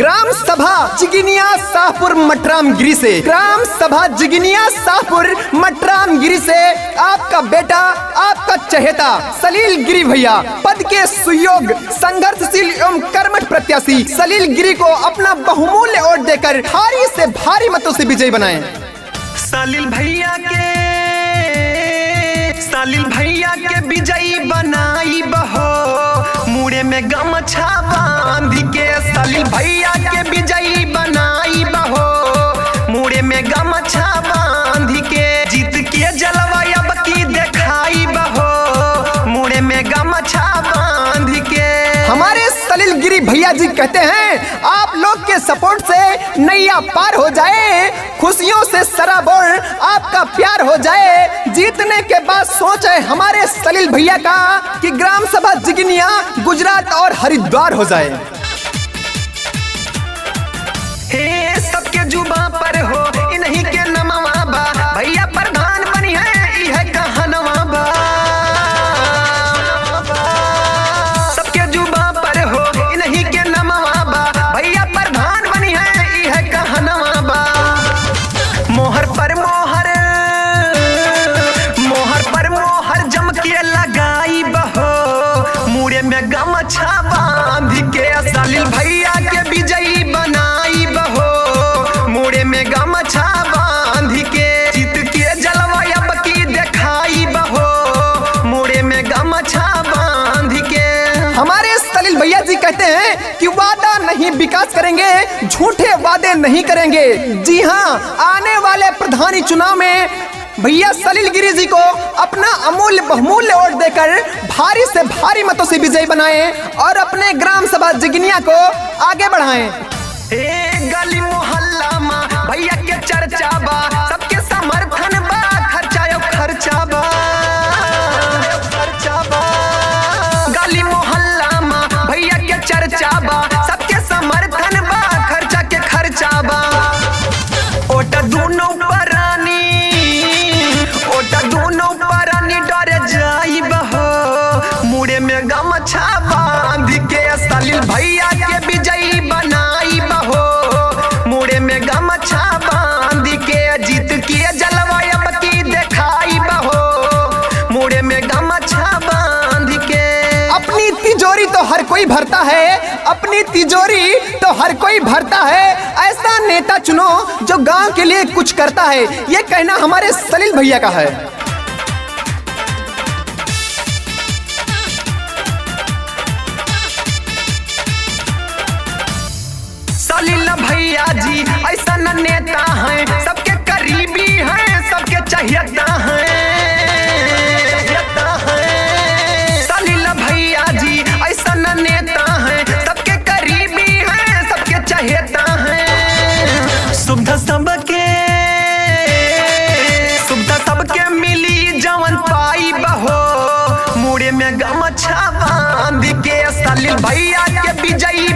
Gram सभा जिगिनिया शाहपुर मटरामगिरी से, gram सभा जिगिनिया शाहपुर मटरामगिरी से आपका बेटा, आपका चहेता सलील गिरी भैया पद के सुयोग संघर्षशील एवं कर्मठ प्रत्याशी सलील गिरी को अपना बहुमूल्य वोट देकर भारी से भारी मतों से विजयी बनाएं। सलील भैया के विजयी बनाई बहो, मुड़े में गमछा बांध के। सलील भैया के विजयी बनाई बहो, मुड़े में गमछा बांध के। जीत के जलवा अब की दिखाई बहो, मुड़े में गमछा बांध के। हमारे सलील गिरी भैया जी कहते हैं आप लोग के सपोर्ट से नैया पार हो जाए, खुशियों से सराबोर आपका प्यार हो जाए। जीतने के बाद सोच है हमारे सलील भैया का कि ग्राम सभा जिगिनिया गुजरात और हरिद्वार हो जाए। हे सबके जुबा पर हो इन्हीं के नमवा बा, भैया प्रधान बनी है यह कहनवा बा। सबके जुबा पर हो इन्हीं के नमवा बा, भैया प्रधान बनी है यह कहनवा बा। मोहर पर मोहर, मोहर पर मोहर जम के लगाई बहो, मुड़े में गमछा बांध के। सलील भैया के विजयी बनाई बहो, मुड़े में गमछा बांध के। जीत के जलवा अब की दिखाई बहो, मुड़े में गमछा बांध के। हमारे सलील भैया जी कहते हैं कि वादा नहीं विकास करेंगे, झूठे वादे नहीं करेंगे। जी हाँ, आने वाले प्रधानी चुनाव में भैया सलील गिरी जी को अपना अमूल्य बहुमूल्य वोट देकर भारी से भारी मतों से विजयी बनाएं और अपने ग्राम सभा जिगिनिया को आगे बढ़ाएं। गली मोहल्ला में भैया के चर्चा बा, सबके समर्थन बा, खर्चा बा। गली मोहल्ला में भैया के चर्चा बा, सबके समर्थन बा, खर्चा बा। ओटा दोनों परानी डरे जाई बहो, मुड़े में गमछा बांध के। सलील भैया के विजयी बनाई बहो, मुड़े में गमछा बांध के। जीत के जलवा अब की दिखाई बहो, मुड़े में गमछा बांध के। अपनी तिजोरी तो हर कोई भरता है, अपनी तिजोरी तो हर कोई भरता है। ऐसा नेता चुनो जो गांव के लिए कुछ करता है, ये कहना हमारे सलील भैया का है। सलील भैया जी ऐसा नेता हैं, सबके करीबी हैं, सबके चाहिएता हैं। सलील भैया जी ऐसा नेता हैं, सबके करीबी हैं, सबके चाहिएता हैं। सुविधा सबके मिली जवन पाई बहो, मुड़े में गमछा बांध के। सलील भैया के विजयी